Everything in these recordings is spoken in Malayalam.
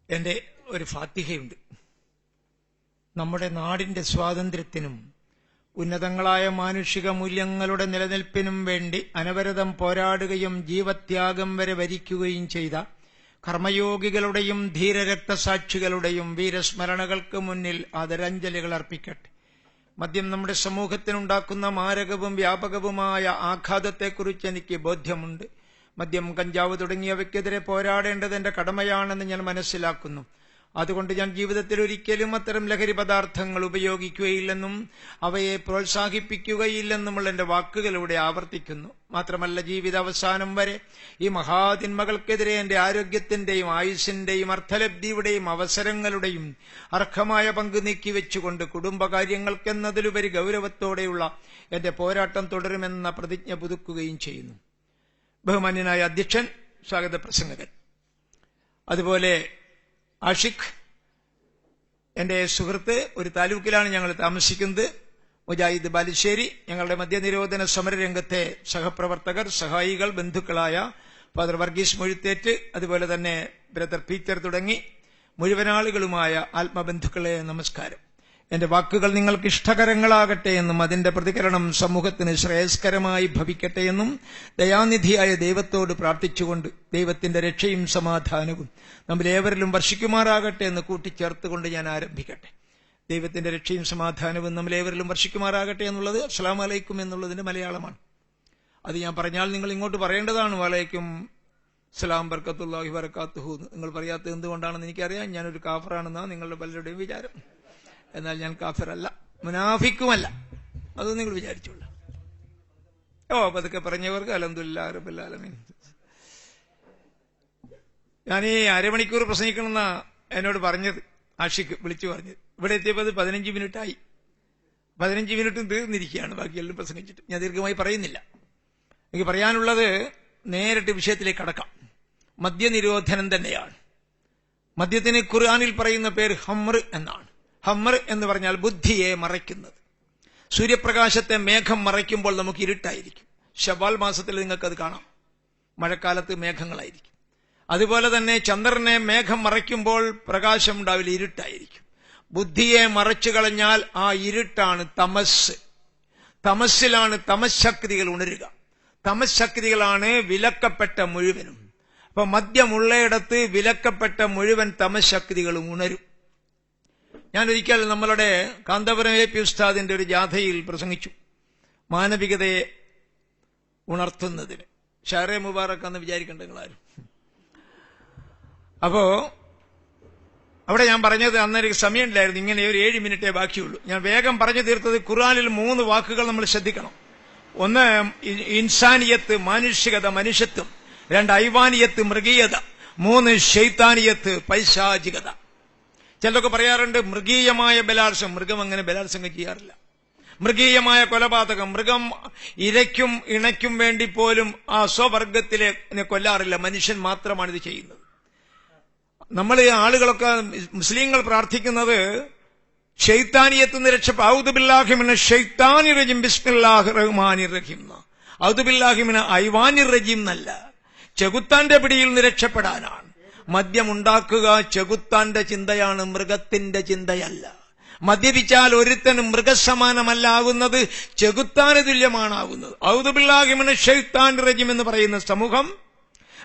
എൻ്റെ ഒരു ഫാത്തിഹയുണ്ട്. നമ്മുടെ നാടിന്റെ സ്വാതന്ത്ര്യത്തിനും ഉന്നതങ്ങളായ മാനുഷിക മൂല്യങ്ങളുടെ നിലനിൽപ്പിനും വേണ്ടി അനവരതം പോരാടുകയും ജീവത്യാഗം വരെ വരിക്കുകയും ചെയ്ത കർമ്മയോഗികളുടെയും ധീരരക്തസാക്ഷികളുടെയും വീരസ്മരണകൾക്ക് മുന്നിൽ ആദരാഞ്ജലികൾ അർപ്പിക്കട്ടെ. മദ്യം നമ്മുടെ സമൂഹത്തിനുണ്ടാക്കുന്ന മാരകവും വ്യാപകവുമായ ആഘാതത്തെക്കുറിച്ച് എനിക്ക് ബോധ്യമുണ്ട്. മദ്യം, കഞ്ചാവ് തുടങ്ങിയവയ്ക്കെതിരെ പോരാടേണ്ടത് എന്റെ കടമയാണെന്ന് ഞാൻ മനസ്സിലാക്കുന്നു. അതുകൊണ്ട് ഞാൻ ജീവിതത്തിൽ ഒരിക്കലും അത്തരം ലഹരി പദാർത്ഥങ്ങൾ ഉപയോഗിക്കുകയില്ലെന്നും അവയെ പ്രോത്സാഹിപ്പിക്കുകയില്ലെന്നുമുള്ള എന്റെ വാക്കുകളിലൂടെ ആവർത്തിക്കുന്നു. മാത്രമല്ല, ജീവിതാവസാനം വരെ ഈ മഹാതിന്മകൾക്കെതിരെ എന്റെ ആരോഗ്യത്തിന്റെയും ആയുസ്സിന്റെയും അർത്ഥലബ്ധിയുടെയും അവസരങ്ങളുടെയും അർഹമായ പങ്ക് നീക്കിവെച്ചുകൊണ്ട് കുടുംബകാര്യങ്ങൾക്കെന്നതിലുപരി ഗൗരവത്തോടെയുള്ള എന്റെ പോരാട്ടം തുടരുമെന്ന പ്രതിജ്ഞ പുതുക്കുകയും ചെയ്യുന്നു. ബഹുമാന്യനായ അധ്യക്ഷൻ, സ്വാഗത പ്രസംഗകൻ, അതുപോലെ ആഷിഖ്, എന്റെ സുഹൃത്ത്, ഒരു താലൂക്കിലാണ് ഞങ്ങൾ താമസിക്കുന്നത്, മുജാഹിദ് ബാലുശ്ശേരി, ഞങ്ങളുടെ മദ്യനിരോധന സമരരംഗത്തെ സഹപ്രവർത്തകർ, സഹായികൾ, ബന്ധുക്കളായ ഫാദർ വർഗീസ് മൊഴുത്തേറ്റ്, അതുപോലെ തന്നെ ബ്രദർ പീറ്റർ തുടങ്ങി മുഴുവൻ ആളുകളുമായ ആത്മബന്ധുക്കളെ നമസ്കാരം. എന്റെ വാക്കുകൾ നിങ്ങൾക്ക് ഇഷ്ടകരങ്ങളാകട്ടെ എന്നും അതിന്റെ പ്രതികരണം സമൂഹത്തിന് ശ്രേയസ്കരമായി ഭവിക്കട്ടെ എന്നും ദയാനിധിയായ ദൈവത്തോട് പ്രാർത്ഥിച്ചുകൊണ്ട് ദൈവത്തിന്റെ രക്ഷയും സമാധാനവും നമ്മളേവരിലും വർഷിക്കുമാറാകട്ടെ എന്ന് കൂട്ടിച്ചേർത്തുകൊണ്ട് ഞാൻ ആരംഭിക്കട്ടെ. ദൈവത്തിന്റെ രക്ഷയും സമാധാനവും നമ്മളേവരിലും വർഷിക്കുമാറാകട്ടെ എന്നുള്ളത് അസ്സലാമു അലൈക്കും എന്നുള്ളതിന്റെ മലയാളമാണ്. അത് ഞാൻ പറഞ്ഞാൽ നിങ്ങൾ ഇങ്ങോട്ട് പറയേണ്ടതാണ്. വലൈക്കും സലാം ബർക്കത്തുല്ലാഹി വബറകാതുഹു. നിങ്ങൾ പറയാത്തത് എന്തുകൊണ്ടാണെന്ന് എനിക്കറിയാം. ഞാനൊരു കാഫറാണെന്നാണ് നിങ്ങളുടെ പലരുടെയും വിചാരം. എന്നാൽ ഞാൻ കാഫിറല്ല, മുനാഫിക്കുമല്ല. അത് നിങ്ങൾ വിചാരിച്ചോളൂ. പതുക്കെ പറഞ്ഞവർക്ക് അൽഹംദുലില്ലാഹി റബ്ബിൽ ആലമീൻ. ഞാൻ ഈ അരമണിക്കൂർ പ്രസംഗിക്കണമെന്ന എന്നോട് പറഞ്ഞത്, ആഷിഖ് വിളിച്ചു പറഞ്ഞത്. ഇവിടെ എത്തിയപ്പോൾ 15 മിനിറ്റായി. 15 മിനിറ്റും തീർന്നിരിക്കുകയാണ്. ബാക്കിയെല്ലാം പ്രസംഗിച്ചിട്ട് ഞാൻ ദീർഘമായി പറയുന്നില്ല. എനിക്ക് പറയാനുള്ളത് നേരിട്ട് വിഷയത്തിലേക്ക് കടക്കാം. മദ്യനിരോധനം തന്നെയാണ്. മദ്യത്തിന് ഖുർആനിൽ പറയുന്ന പേര് ഹംർ എന്നാണ്. ഹംർ എന്ന് പറഞ്ഞാൽ ബുദ്ധിയെ മറയ്ക്കുന്നത്. സൂര്യപ്രകാശത്തെ മേഘം മറയ്ക്കുമ്പോൾ നമുക്ക് ഇരുട്ടായിരിക്കും. ശവ്വാൽ മാസത്തിൽ നിങ്ങൾക്കത് കാണാം. മഴക്കാലത്ത് മേഘങ്ങളായിരിക്കും. അതുപോലെ തന്നെ ചന്ദ്രനെ മേഘം മറയ്ക്കുമ്പോൾ പ്രകാശം ഉണ്ടാവില്ല, ഇരുട്ടായിരിക്കും. ബുദ്ധിയെ മറച്ചു കളഞ്ഞാൽ ആ ഇരുട്ടാണ് തമസ്. തമസ്സിലാണ് തമസ് ശക്തികൾ ഉണരുക. തമസ് ശക്തികളാണ് വിലക്കപ്പെട്ട മുഴുവനും. അപ്പൊ മദ്യമുള്ളയിടത്ത് വിലക്കപ്പെട്ട മുഴുവൻ തമസ് ശക്തികളും ഉണരും. ഞാനൊരിക്കൽ നമ്മളുടെ കാന്തപുരം AP ഉസ്താദിന്റെ ഒരു ജാഥയിൽ പ്രസംഗിച്ചു, മാനവികതയെ ഉണർത്തുന്നതിന്. ഷാറെ മുബാറക് എന്ന് വിചാരിക്കേണ്ട നിങ്ങളാരും. അപ്പോ അവിടെ ഞാൻ പറഞ്ഞത്, അന്നേരം സമയമില്ലായിരുന്നു, ഇങ്ങനെ ഒരു 7 മിനിറ്റേ ബാക്കിയുള്ളൂ. ഞാൻ വേഗം പറഞ്ഞു തീർത്തത്, ഖുർആനിൽ 3 വാക്കുകൾ നമ്മൾ ശ്രദ്ധിക്കണം. ഒന്ന് ഇൻസാനിയത്ത്, മാനുഷികത, മനുഷ്യത്വം. 2 ഐവാനിയത്ത്, മൃഗീയത. 3 ശൈത്താനിയത്ത്, പൈശാചികത. ചിലരൊക്കെ പറയാറുണ്ട് മൃഗീയമായ ബലാത്സംഗം. മൃഗം അങ്ങനെ ബലാത്സംഗം ചെയ്യാറില്ല. മൃഗീയമായ കൊലപാതകം, മൃഗം ഇരയ്ക്കും ഇണയ്ക്കും വേണ്ടി പോലും ആ സ്വവർഗത്തിലെ കൊല്ലാറില്ല. മനുഷ്യൻ മാത്രമാണ് ഇത് ചെയ്യുന്നത്. നമ്മൾ ആളുകളൊക്കെ, മുസ്ലിങ്ങൾ പ്രാർത്ഥിക്കുന്നത് ശൈത്താനിയത്തുനിന്ന് രക്ഷപ്പെട്ട ഔദു ബില്ലാഹി മിനശ് ശൈത്താനിർ റജീം ബിസ്മില്ലാഹിർ റഹ്മാനിർ റഹീം. ഔദു ബില്ലാഹി മിന ഐവാനിർ റജീം എന്നല്ല, ചെകുത്താന്റെ പിടിയിൽ നിന്ന് രക്ഷപ്പെടാനാണ്. മദ്യമുണ്ടാക്കുക ചെകുത്താന്റെ ചിന്തയാണ്, മൃഗത്തിന്റെ ചിന്തയല്ല. മദ്യപിച്ചാൽ ഒരുത്തനും മൃഗസമാനമല്ലാകുന്നത്, ചെകുത്താന് തുല്യമാണാകുന്നത്. ഔദു ബില്ലാഹി മിനശ് ശൈത്താനിർ റജീം എന്ന് പറയുന്ന സമൂഹം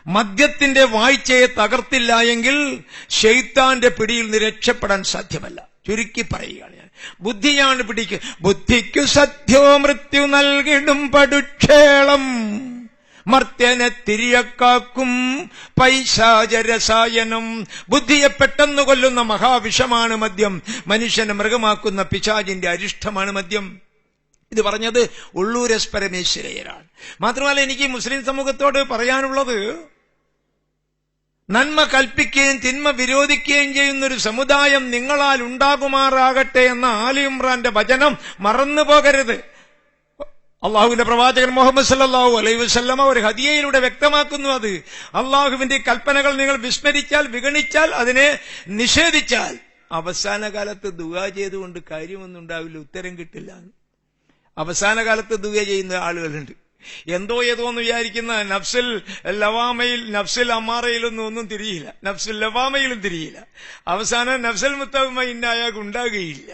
മദ്യത്തിന്റെ വാഴ്ചയെ തകർത്തില്ല എങ്കിൽ ശൈത്താന്റെ പിടിയിൽ നിന്ന് രക്ഷപ്പെടാൻ സാധ്യമല്ല. ചുരുക്കി പറയുകയാണ് ഞാൻ. ബുദ്ധിയാണ് ബുദ്ധിക്കു സത്യോ മൃത്യു നൽകിടും പടുക്ഷേളം, മർത്യനെ തിരിയക്കാക്കും പൈശാചരസായനം. ബുദ്ധിയെ പെട്ടെന്ന് കൊല്ലുന്ന മഹാവിഷമാണ് മദ്യം. മനുഷ്യനെ മൃഗമാക്കുന്ന പിശാചിന്റെ അരിഷ്ടമാണ് മദ്യം. ഇത് പറഞ്ഞത് ഉള്ളൂർ എസ് പരമേശ്വരയ്യരാണ്. മാത്രമല്ല, എനിക്ക് മുസ്ലിം സമൂഹത്തോട് പറയാനുള്ളത്, നന്മ കൽപ്പിക്കുകയും തിന്മ വിരോധിക്കുകയും ചെയ്യുന്നൊരു സമുദായം നിങ്ങളാൽ ഉണ്ടാകുമാറാകട്ടെ എന്ന ആലി ഇമ്രാന്റെ വചനം മറന്നു പോകരുത്. അള്ളാഹുവിന്റെ പ്രവാചകൻ മുഹമ്മദ് സല്ലല്ലാഹു അലൈഹി വസല്ലമ ഒരു ഹദിയയിലൂടെ വ്യക്തമാക്കുന്നു. അത് അള്ളാഹുവിന്റെ കൽപ്പനകൾ നിങ്ങൾ വിസ്മരിച്ചാൽ, വിഗണിച്ചാൽ, അതിനെ നിഷേധിച്ചാൽ അവസാന കാലത്ത് ദുആ ചെയ്തുകൊണ്ട് കാര്യമൊന്നും ഉണ്ടാവില്ല, ഉത്തരം കിട്ടില്ല. അവസാന കാലത്ത് ദുആ ചെയ്യുന്ന ആളുകളുണ്ട്. എന്തോ ഏതോ എന്ന് വിചാരിക്കുന്ന നഫ്സിൽ ലവാമയിൽ നഫ്സിൽ അമ്മാറയിലൊന്നും ഒന്നും തിരിയില്ല, നഫ്സിൽ ലവാമയിലും തിരിയില്ല. അവസാനം നഫ്സൽ മുത്തമയിന്ന അയാൾക്ക് ഉണ്ടാകുകയില്ല.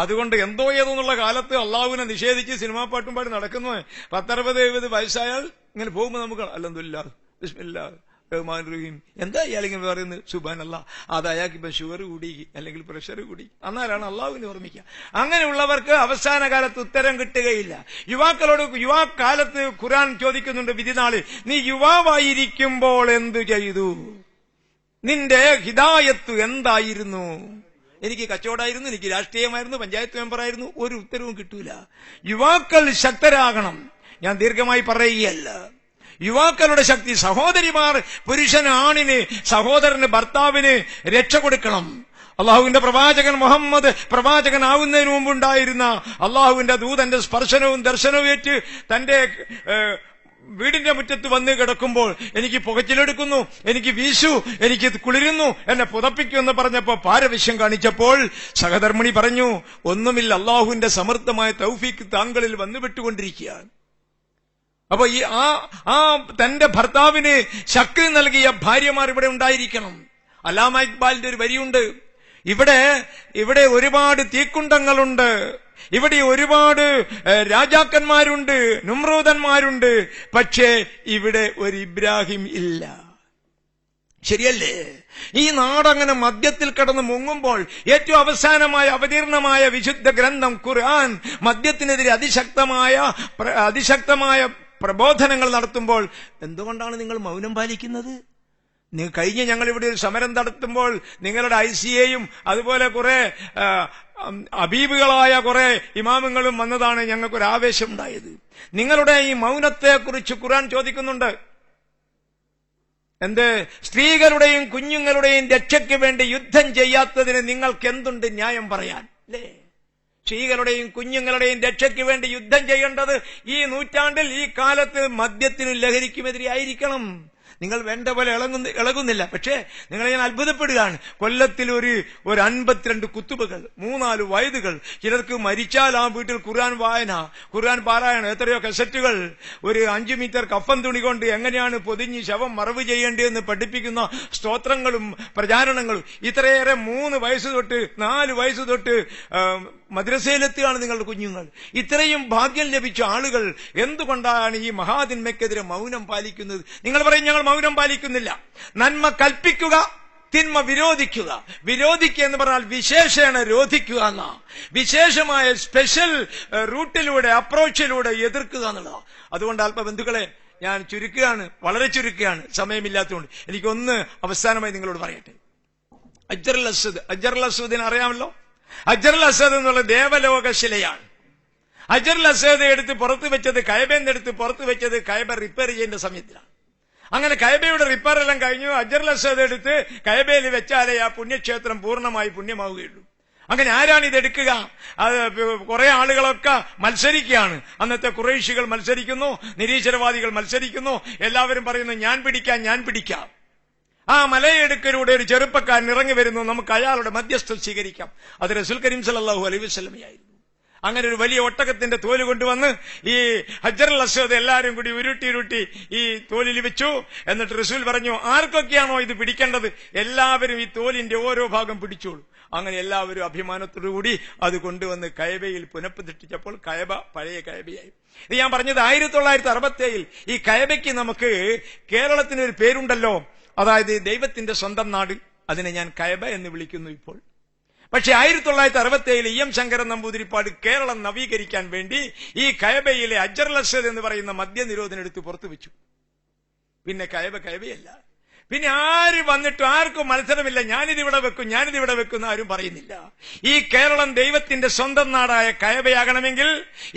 അതുകൊണ്ട് എന്തോ ഏതോ എന്നുള്ള കാലത്ത് അള്ളാഹുവിനെ നിഷേധിച്ച് സിനിമാ പാട്ടും പാടി നടക്കുന്നു. 10-60-70 വയസ്സായാൽ ഇങ്ങനെ പോകുമ്പോൾ നമുക്ക് അൽഹംദുലില്ലാഹ് ബിസ്മില്ലാഹ് റഹ്മാൻ റഹീം എന്താ ഇയാളിങ്ങനെ പറയുന്നത്, സുബ്ഹാനല്ലാഹ്, അത് അയാൾക്ക് ഇപ്പൊ ഷുഗർ കൂടി അല്ലെങ്കിൽ പ്രഷർ കൂടി, എന്നാലാണ് അള്ളാഹുവിനെ ഓർമ്മിക്കുക. അങ്ങനെയുള്ളവർക്ക് അവസാന കാലത്ത് ഉത്തരം കിട്ടുകയില്ല. യുവാക്കളോട് യുവാക്കാലത്ത് ഖുർആൻ ചോദിക്കുന്നുണ്ട് വിധിനാളിൽ, നീ യുവാവായിരിക്കുമ്പോൾ എന്തു ചെയ്തു, നിന്റെ ഹിദായത്ത് എന്തായിരുന്നു? എനിക്ക് കച്ചവടമായിരുന്നു, എനിക്ക് രാഷ്ട്രീയമായിരുന്നു, പഞ്ചായത്ത് മെമ്പറായിരുന്നു, ഒരു ഉത്തരവും കിട്ടൂല. യുവാക്കൾ ശക്തരാകണം. ഞാൻ ദീർഘമായി പറയുകയല്ല. യുവാക്കളുടെ ശക്തി, സഹോദരിമാർ പുരുഷന്, ആണിന്, സഹോദരന്, ഭർത്താവിന് രക്ഷ കൊടുക്കണം. അള്ളാഹുവിന്റെ പ്രവാചകൻ മുഹമ്മദ് പ്രവാചകനാവുന്നതിന് മുമ്പുണ്ടായിരുന്ന അള്ളാഹുവിന്റെ ദൂതന്റെ സ്പർശനവും ദർശനവും ഏറ്റ് തന്റെ വീടിന്റെ മുറ്റത്ത് വന്ന് കിടക്കുമ്പോൾ എനിക്ക് പുകച്ചിലെടുക്കുന്നു, എനിക്ക് വീശു, എനിക്ക് കുളിരുന്നു, എന്നെ പുതപ്പിക്കുമെന്ന് പറഞ്ഞപ്പോ പാരവശ്യം കാണിച്ചപ്പോൾ സഹധർമ്മിണി പറഞ്ഞു, ഒന്നുമില്ല, അള്ളാഹുവിന്റെ സമൃദ്ധമായ തൗഫീക്ക് താങ്കളിൽ വന്നുവിട്ടുകൊണ്ടിരിക്കുകയാണ്. അപ്പൊ ആ തന്റെ ഭർത്താവിന് ശക്തി നൽകിയ ഭാര്യമാർ ഇവിടെ ഉണ്ടായിരിക്കണം. അല്ലാമ ഇക്ബാലിന്റെ ഒരു വരിയുണ്ട്, ഇവിടെ ഒരുപാട് തീക്കുണ്ടങ്ങളുണ്ട്, ഇവിടെ ഒരുപാട് രാജാക്കന്മാരുണ്ട്, നുമ്രൂദന്മാരുണ്ട്, പക്ഷേ ഇവിടെ ഒരു ഇബ്രാഹിം ഇല്ല. ശരിയല്ലേ? ഈ നാടങ്ങനെ മദ്യത്തിൽ കടന്ന് മുങ്ങുമ്പോൾ ഏറ്റവും അവസാനമായ അവതീർണമായ വിശുദ്ധ ഗ്രന്ഥം ഖുർആൻ മദ്യത്തിനെതിരെ അതിശക്തമായ പ്രബോധനങ്ങൾ നടത്തുമ്പോൾ എന്തുകൊണ്ടാണ് നിങ്ങൾ മൗനം പാലിക്കുന്നത്? കഴിഞ്ഞ ഞങ്ങളിവിടെ ഒരു സമരം നടത്തുമ്പോൾ നിങ്ങളുടെ ICAയും അതുപോലെ കുറെ അബീബുകളായ കുറെ ഇമാമുകളും വന്നതാണ് ഞങ്ങൾക്കൊരു ആവേശം ഉണ്ടായത്. നിങ്ങളുടെ ഈ മൗനത്തെക്കുറിച്ച് ഖുർആൻ ചോദിക്കുന്നുണ്ട്. എന്ത്? സ്ത്രീകളുടെയും കുഞ്ഞുങ്ങളുടെയും രക്ഷയ്ക്ക് വേണ്ടി യുദ്ധം ചെയ്യാത്തതിന് നിങ്ങൾക്ക് എന്തുണ്ട് ന്യായം പറയാൻ? അല്ലേ? സ്ത്രീകളുടെയും കുഞ്ഞുങ്ങളുടെയും രക്ഷയ്ക്ക് വേണ്ടി യുദ്ധം ചെയ്യേണ്ടത് ഈ നൂറ്റാണ്ടിൽ, ഈ കാലത്ത് മദ്യത്തിനും ലഹരിക്കുമെതിരെ ആയിരിക്കണം. നിങ്ങൾ വേണ്ട പോലെ ഇളകുന്നില്ല. പക്ഷേ നിങ്ങളെ ഞാൻ അത്ഭുതപ്പെടുകയാണ്. കൊല്ലത്തിൽ ഒരു 52 കുത്തുബകൾ, 3-4 വയതുകൾ, ചിലർക്ക് മരിച്ചാൽ ആ വീട്ടിൽ ഖുർആൻ വായന, ഖുർആൻ പാരായണം, എത്രയോ കസറ്റുകൾ, ഒരു 5 മീറ്റർ കഫൻ തുണി കൊണ്ട് എങ്ങനെയാണ് പൊതിഞ്ഞ് ശവം മറവ് ചെയ്യേണ്ടതെന്ന് പഠിപ്പിക്കുന്ന സ്തോത്രങ്ങളും പ്രചാരണങ്ങളും. ഇത്രയേറെ 3 വയസ്സ് തൊട്ട് 4 വയസ്സ് തൊട്ട് മദ്രസയിലെത്തുകയാണ് നിങ്ങളുടെ കുഞ്ഞുങ്ങൾ. ഇത്രയും ഭാഗ്യം ലഭിച്ച ആളുകൾ എന്തുകൊണ്ടാണ് ഈ മഹാതിന്മയ്ക്കെതിരെ മൗനം പാലിക്കുന്നത്? നിങ്ങൾ പറയും ഞങ്ങൾ മൗനം പാലിക്കുന്നില്ല. നന്മ കൽപ്പിക്കുക, തിന്മ വിരോധിക്കുക. വിരോധിക്കുക എന്ന് പറഞ്ഞാൽ വിശേഷേണ രോധിക്കുക എന്ന, വിശേഷമായ സ്പെഷ്യൽ റൂട്ടിലൂടെ, അപ്രോച്ചിലൂടെ എതിർക്കുക എന്നുള്ളതാണ്. അതുകൊണ്ട് അല്പബന്ധുക്കളെ ഞാൻ ചുരുക്കുകയാണ്, വളരെ ചുരുക്കുകയാണ്, സമയമില്ലാത്തതുകൊണ്ട്. എനിക്കൊന്ന് അവസാനമായി നിങ്ങളോട് പറയട്ടെ. അജറുൽ അസ്വദിനെ അറിയാമല്ലോ. അജറുൽ അസ്വദ് എന്നുള്ള ദേവലോക ശിലയാണ്. അജറുൽ അസ്വദ് എടുത്ത് പുറത്ത് വെച്ചത്, കഅബയുടെ എടുത്ത് പുറത്ത് വെച്ചത് കഅബ റിപ്പയർ ചെയ്യേണ്ട സമയത്തിലാണ്. അങ്ങനെ കഅബയുടെ റിപ്പയർ എല്ലാം കഴിഞ്ഞു. അജറുൽ അസ്വദ് എടുത്ത് കഅബയിൽ വെച്ചാലേ ആ പുണ്യക്ഷേത്രം പൂർണ്ണമായി പുണ്യമാവുകയുള്ളൂ. അങ്ങനെ ആരാണ് ഇതെടുക്കുക? അത് കുറെ ആളുകളൊക്കെ മത്സരിക്കുകയാണ്. അന്നത്തെ ഖുറൈശികൾ മത്സരിക്കുന്നു, നിരീശ്വരവാദികൾ മത്സരിക്കുന്നു. എല്ലാവരും പറയുന്നു ഞാൻ പിടിക്കാം. ആ മലയെടുക്കലൂടെ ഒരു ചെറുപ്പക്കാരൻ ഇറങ്ങി വരുന്നു, നമുക്ക് അയാളുടെ മധ്യസ്ഥം സ്വീകരിക്കാം. അത് റസൂൽ കരീം സല്ലല്ലാഹു അലൈഹി വസല്ലമയായിരുന്നു. അങ്ങനെ ഒരു വലിയ ഒട്ടകത്തിന്റെ തോല് കൊണ്ടുവന്ന് ഈ ഹജറുൽ അസ്വദ് എല്ലാവരും കൂടി ഉരുട്ടി ഈ തോലിൽ വെച്ചു. എന്നിട്ട് റസൂൽ പറഞ്ഞു, ആർക്കൊക്കെയാണോ ഇത് പിടിക്കേണ്ടത് എല്ലാവരും ഈ തോലിന്റെ ഓരോ ഭാഗം പിടിച്ചോളൂ. അങ്ങനെ എല്ലാവരും അഭിമാനത്തോടുകൂടി അത് കൊണ്ടുവന്ന് കഅബയിൽ പുനഃപ്രതിഷ്ഠിച്ചപ്പോൾ കഅബ പഴയ കഅബയായി. ഇത് ഞാൻ പറഞ്ഞത് 1967 ഈ കഅബയ്ക്ക് നമുക്ക് കേരളത്തിന് ഒരു പേരുണ്ടല്ലോ, അതായത് ദൈവത്തിന്റെ സ്വന്തം നാട്. അതിനെ ഞാൻ കഅബ എന്ന് വിളിക്കുന്നു ഇപ്പോൾ. പക്ഷെ 1967 EM ശങ്കരൻ നമ്പൂതിരിപ്പാട് കേരളം നവീകരിക്കാൻ വേണ്ടി ഈ കഅബയിലെ ഹജറുൽ അസ്വദ് എന്ന് പറയുന്ന മദ്യനിരോധനം എടുത്ത് പുറത്തു വെച്ചു. പിന്നെ കഅബയല്ല. പിന്നെ ആര് വന്നിട്ടും ആർക്കും മത്സരമില്ല, ഞാനിതിവിടെ വെക്കും ആരും പറയുന്നില്ല. ഈ കേരളം ദൈവത്തിന്റെ സ്വന്തം നാടായ കഅബയാകണമെങ്കിൽ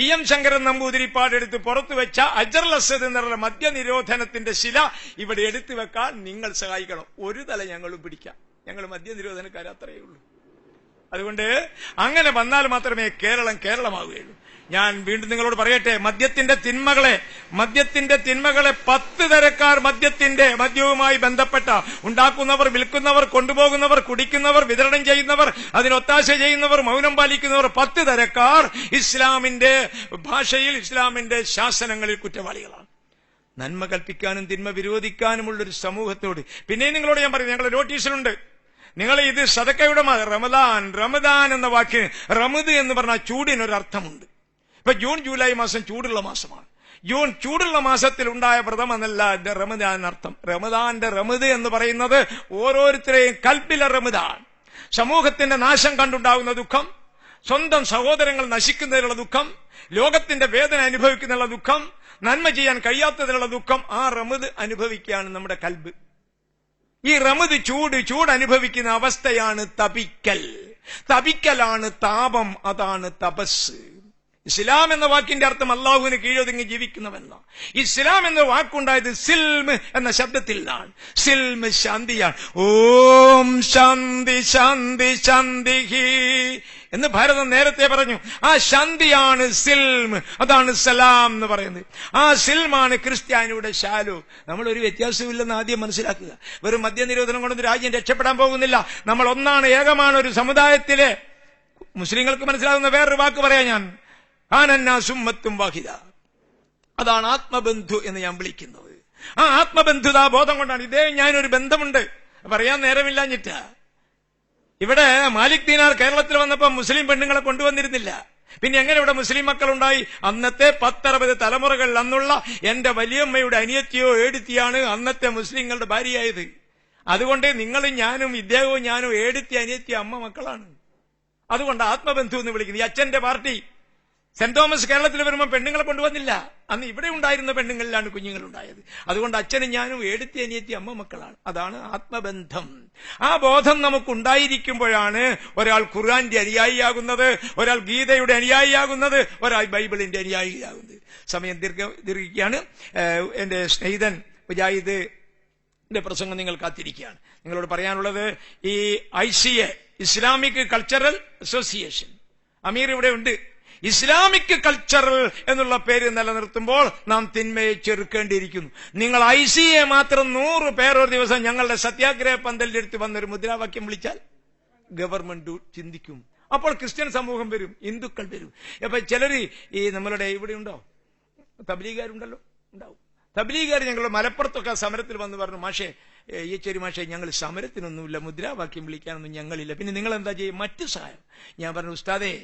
EM ശങ്കരൻ നമ്പൂതിരിപ്പാട് എടുത്ത് പുറത്തു വെച്ച ഹജറുൽ അസ്വദ് എന്നുള്ള മദ്യനിരോധനത്തിന്റെ ശില ഇവിടെ എടുത്തു വെക്കാൻ നിങ്ങൾ സഹായിക്കണം. ഒരു തല ഞങ്ങളും പിടിക്കാം. ഞങ്ങൾ മദ്യനിരോധനക്കാർ, അത്രയേ ഉള്ളൂ. അതുകൊണ്ട് അങ്ങനെ വന്നാൽ മാത്രമേ കേരളം കേരളമാവുകയുള്ളൂ. ഞാൻ വീണ്ടും നിങ്ങളോട് പറയട്ടെ, മദ്യത്തിന്റെ തിന്മകളെ 10 തരക്കാർ മദ്യവുമായി ബന്ധപ്പെട്ട ഉണ്ടാക്കുന്നവർ, വിൽക്കുന്നവർ, കൊണ്ടുപോകുന്നവർ, കുടിക്കുന്നവർ, വിതരണം ചെയ്യുന്നവർ, അതിനൊത്താശ ചെയ്യുന്നവർ, മൗനം പാലിക്കുന്നവർ, 10 തരക്കാർ ഇസ്ലാമിന്റെ ഭാഷയിൽ, ഇസ്ലാമിന്റെ ശാസനങ്ങളിൽ കുറ്റവാളികളാണ്. നന്മ കൽപ്പിക്കാനും തിന്മ വിരോധിക്കാനുമുള്ളൊരു സമൂഹത്തോട്. പിന്നെയും നിങ്ങളോട് ഞാൻ പറയുന്നത്, ഞങ്ങളുടെ നോട്ടീസിലുണ്ട്, നിങ്ങൾ ഇത് സദക്കയുടെ റമദാൻ എന്ന വാക്കിന് റമദ് എന്ന് പറഞ്ഞാൽ ചൂടിനൊരർത്ഥമുണ്ട്. ഇപ്പൊ ജൂൺ ജൂലൈ മാസം ചൂടുള്ള മാസമാണ്. ചൂടുള്ള മാസത്തിൽ ഉണ്ടായ വ്രതമെന്നല്ല റമദാൻ അർത്ഥം. റമദാന്റെ റമദ് എന്ന് പറയുന്നത് ഓരോരുത്തരെയും കൽബിലെ റമദാൻ. സമൂഹത്തിന്റെ നാശം കണ്ടുണ്ടാകുന്ന ദുഃഖം, സ്വന്തം സഹോദരങ്ങൾ നശിക്കുന്നതിനുള്ള ദുഃഖം, ലോകത്തിന്റെ വേദന അനുഭവിക്കുന്നതിനുള്ള ദുഃഖം, നന്മ ചെയ്യാൻ കഴിയാത്തതിനുള്ള ദുഃഖം, ആ റമദ് അനുഭവിക്കുകയാണ് നമ്മുടെ കൽബ്. ഈ റമദ് ചൂട് അനുഭവിക്കുന്ന അവസ്ഥയാണ് തപിക്കലാണ് താപം, അതാണ് തപസ്. ഇസ്ലാം എന്ന വാക്കിന്റെ അർത്ഥം അള്ളാഹുവിന് കീഴൊതുങ്ങി ജീവിക്കുന്നവെന്ന. ഇസ്ലാം എന്ന വാക്കുണ്ടായത് സിൽമ് എന്ന ശബ്ദത്തിൽ നിന്നാണ്. സിൽമ് ശാന്തിയാണ്. ഓം ശാന്തി ശാന്തി ശാന്തിഹി എന്ന് ഭാരതം നേരത്തെ പറഞ്ഞു. ആ ശാന്തിയാണ് സിൽമ്, അതാണ് സലാം എന്ന് പറയുന്നത്. ആ സിൽമാണ് ക്രിസ്ത്യാനിയുടെ ശാലു. നമ്മളൊരു വ്യത്യാസമില്ലെന്ന് ആദ്യം മനസ്സിലാക്കുക. വെറും മദ്യനിരോധനം കൊണ്ടൊന്നും രാജ്യം രക്ഷപ്പെടാൻ പോകുന്നില്ല. നമ്മൾ ഒന്നാണ്, ഏകമാണ്. ഒരു സമുദായത്തിലെ മുസ്ലിങ്ങൾക്ക് മനസ്സിലാകുന്ന വേറൊരു വാക്ക് പറയാം ഞാൻ, ആനന്നാസുമ്മത്തും വാഹിദ. അതാണ് ആത്മബന്ധു എന്ന് ഞാൻ വിളിക്കുന്നത്. ആ ആത്മബന്ധുതാ ബോധം കൊണ്ടാണ്. ഇതേ ഞാനൊരു ബന്ധമുണ്ട് പറയാൻ നേരമില്ലാഞ്ഞിട്ടാ. ഇവിടെ മാലിക് ദീനാർ കേരളത്തിൽ വന്നപ്പോ മുസ്ലിം പെണ്ണുങ്ങളെ കൊണ്ടുവന്നിരുന്നില്ല. പിന്നെ എങ്ങനെ ഇവിടെ മുസ്ലിം മക്കളുണ്ടായി? അന്നത്തെ 10-60 തലമുറകൾ അന്നുള്ള എന്റെ വലിയമ്മയുടെ അനിയത്തിയോ ഏടുത്തിയാണ് അന്നത്തെ മുസ്ലിങ്ങളുടെ ഭാര്യയായത്. അതുകൊണ്ട് നിങ്ങളും ഞാനും ഇദ്ദേഹവും ഞാനും ഏടുത്തി അനിയത്തി അമ്മ മക്കളാണ്. അതുകൊണ്ട് ആത്മബന്ധു എന്ന് വിളിക്കുന്നത്. ഈ അച്ഛന്റെ പാർട്ടി സെന്റ് തോമസ് കേരളത്തിൽ വരുമ്പോൾ പെണ്ണുങ്ങളെ കൊണ്ടുവന്നില്ല. അന്ന് ഇവിടെ ഉണ്ടായിരുന്ന പെണ്ണുങ്ങളിലാണ് കുഞ്ഞുങ്ങൾ ഉണ്ടായത്. അതുകൊണ്ട് അച്ഛനും ഞാനും ഏടുത്തി അനിയത്തി അമ്മ മക്കളാണ്. അതാണ് ആത്മബന്ധം. ആ ബോധം നമുക്കുണ്ടായിരിക്കുമ്പോഴാണ് ഒരാൾ ഖുർആന്റെ അനുയായിയാകുന്നത്, ഒരാൾ ഗീതയുടെ അനുയായിയാകുന്നത്, ഒരാൾ ബൈബിളിന്റെ അനുയായിയാകുന്നത്. സമയം ദീർഘിക്കുകയാണ്. എന്റെ സ്നേഹിതൻ മുജാഹിദിന്റെ പ്രസംഗം നിങ്ങൾ കാത്തിരിക്കുകയാണ്. നിങ്ങളോട് പറയാനുള്ളത്, ഈ ICA ഇസ്ലാമിക് കൾച്ചറൽ അസോസിയേഷൻ, അമീർ ഇവിടെ ഉണ്ട്. ഇസ്ലാമിക് കൾച്ചറൽ എന്നുള്ള പേര് നിലനിർത്തുമ്പോൾ നാം തിന്മയെ ചെറുക്കേണ്ടിയിരിക്കുന്നു. നിങ്ങൾ ICA മാത്രം 100 പേർ ഒരു ദിവസം ഞങ്ങളുടെ സത്യാഗ്രഹ പന്തലിന്റെ അടുത്ത് വന്നൊരു മുദ്രാവാക്യം വിളിച്ചാൽ ഗവൺമെന്റ് ചിന്തിക്കും. അപ്പോൾ ക്രിസ്ത്യൻ സമൂഹം വരും, ഹിന്ദുക്കൾ വരും. അപ്പൊ ചിലര് ഈ നമ്മളുടെ ഇവിടെ ഉണ്ടോ, തബ്ലീഗുകാരുണ്ടല്ലോ, ഉണ്ടാവും. തബ്ലീഗുകാർ ഞങ്ങളുടെ മലപ്പുറത്തൊക്കെ സമരത്തിൽ വന്ന് പറഞ്ഞു, മാഷേ ഈച്ചേരി മാഷേ, ഞങ്ങൾ സമരത്തിനൊന്നുമില്ല, മുദ്രാവാക്യം വിളിക്കാനൊന്നും ഞങ്ങളില്ല, പിന്നെ നിങ്ങൾ എന്താ ചെയ്യും? മറ്റു സഹായം. ഞാൻ പറഞ്ഞു, ഉസ്താദേ,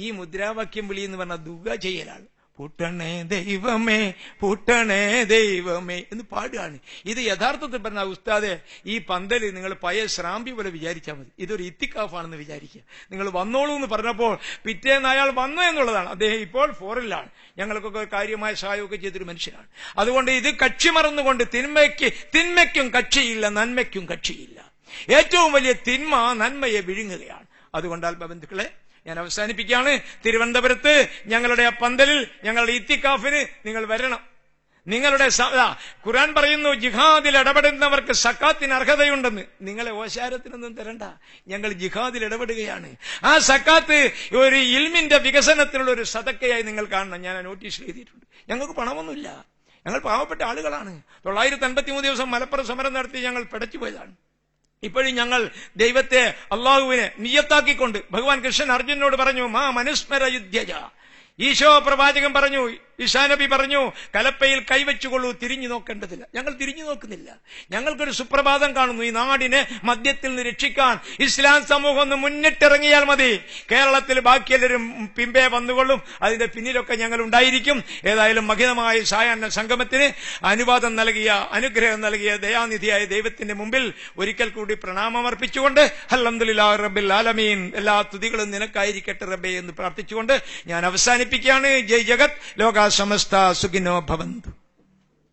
ഈ മുദ്രാവാക്യം വിളി എന്ന് പറഞ്ഞാൽ ദുആ ചെയ്യലാണ്. പൂട്ടണേ ദൈവമേ, പൂട്ടണേ ദൈവമേ എന്ന് പാടുകയാണ്. ഇത് യഥാർത്ഥത്തിൽ പറഞ്ഞാൽ ഉസ്താദെ, ഈ പന്തല് നിങ്ങൾ പഴയ ശ്രാമ്പി പോലെ വിചാരിച്ചാൽ മതി. ഇതൊരു ഇത്തിക്കാഫാണെന്ന് വിചാരിക്കുക. നിങ്ങൾ വന്നോളൂ എന്ന് പറഞ്ഞപ്പോൾ പിറ്റേന്ന് അയാൾ വന്നു എന്നുള്ളതാണ്. അദ്ദേഹം ഇപ്പോൾ ഫോറിലാണ്. ഞങ്ങൾക്കൊക്കെ കാര്യമായ സഹായമൊക്കെ ചെയ്തൊരു മനുഷ്യനാണ്. അതുകൊണ്ട് ഇത് കക്ഷി മറന്നുകൊണ്ട് തിന്മയ്ക്കും കക്ഷിയില്ല, നന്മയ്ക്കും കക്ഷിയില്ല. ഏറ്റവും വലിയ തിന്മ നന്മയെ വിഴുങ്ങുകയാണ്. അതുകൊണ്ട് ആത്മബന്ധുക്കളെ, ഞാൻ അവസാനിപ്പിക്കുകയാണ്. തിരുവനന്തപുരത്ത് ഞങ്ങളുടെ പന്തലിൽ, ഞങ്ങളുടെ ഇത്തിക്കാഫിന് നിങ്ങൾ വരണം. നിങ്ങളുടെ ഖുർആൻ പറയുന്നു, ജിഹാദിൽ ഇടപെടുന്നവർക്ക് സക്കാത്തിന് അർഹതയുണ്ടെന്ന്. നിങ്ങളെ ഓശാരത്തിനൊന്നും തരണ്ട, ഞങ്ങൾ ജിഹാദിൽ ഇടപെടുകയാണ്. ആ സക്കാത്ത് ഒരു ഇൽമിന്റെ വികസനത്തിനുള്ള ഒരു സദക്കയായി നിങ്ങൾ കാണണം. ഞാൻ നോട്ടീസ് എഴുതിയിട്ടുണ്ട്. ഞങ്ങൾക്ക് പണമൊന്നുമില്ല, ഞങ്ങൾ പാവപ്പെട്ട ആളുകളാണ്. 953 ദിവസം മലപ്പുറം സമരം നടത്തി ഞങ്ങൾ പിടച്ചുപോയതാണ്. ഇപ്പോഴും ഞങ്ങൾ ദൈവത്തെ, അള്ളാഹുവിനെ നിയ്യത്താക്കിക്കൊണ്ട്, ഭഗവാൻ കൃഷ്ണൻ അർജുനോട് പറഞ്ഞു, മാ മനുസ്മര യുദ്ധ്യജ. ഈശോ പ്രവാചകൻ പറഞ്ഞു, ഈശാ നബി പറഞ്ഞു, കലപ്പയിൽ കൈവച്ചുകൊള്ളൂ, തിരിഞ്ഞു നോക്കേണ്ടതില്ല. ഞങ്ങൾ തിരിഞ്ഞു നോക്കുന്നില്ല. ഞങ്ങൾക്കൊരു സുപ്രഭാതം കാണുന്നു. ഈ നാടിനെ മദ്യത്തിൽ നിന്ന് രക്ഷിക്കാൻ ഇസ്ലാം സമൂഹം ഒന്ന് മുന്നിട്ടിറങ്ങിയാൽ മതി. കേരളത്തിൽ ബാക്കിയെല്ലാവരും പിമ്പേ വന്നുകൊള്ളും. അതിന്റെ പിന്നിലൊക്കെ ഞങ്ങൾ ഉണ്ടായിരിക്കും. ഏതായാലും മഹിതമായ സായാഹ്ന സംഗമത്തിന് അനുഗ്രഹം നൽകിയ ദയാനിധിയായ ദൈവത്തിന്റെ മുമ്പിൽ ഒരിക്കൽ കൂടി പ്രണാമം അർപ്പിച്ചുകൊണ്ട്, അൽഹംദുലില്ലാഹി റബ്ബിൽ ആലമീൻ, എല്ലാ തുതികളും നിനക്കായിരിക്കട്ടെ റബ്ബേ എന്ന് പ്രാർത്ഥിച്ചുകൊണ്ട് ഞാൻ അവസാനിപ്പിക്കുകയാണ്. ജയ് ജഗത്, ലോക സമസ്ത സുഖിനോ ഭവന്തു.